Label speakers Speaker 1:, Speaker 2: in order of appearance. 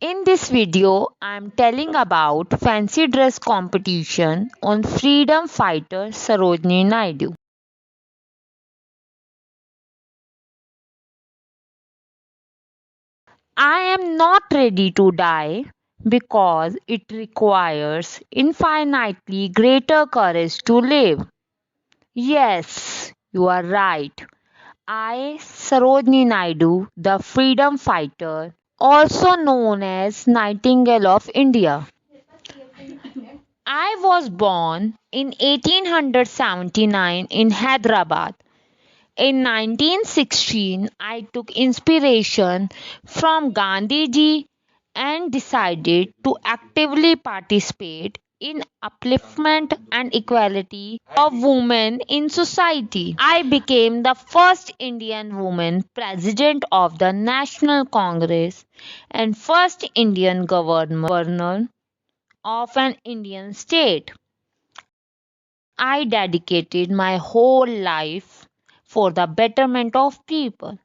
Speaker 1: In this video, I am telling about fancy dress competition on freedom fighter Sarojini Naidu. I am not ready to die because it requires infinitely greater courage to live. Yes, you are right. I, Sarojini Naidu, the freedom fighter, also known as Nightingale of India. I was born in 1879 in Hyderabad. In 1916, I took inspiration from Gandhiji and decided to actively participate in upliftment and equality of women in society. I became the first Indian woman president of the National Congress and first Indian governor of an Indian state. I dedicated my whole life for the betterment of people.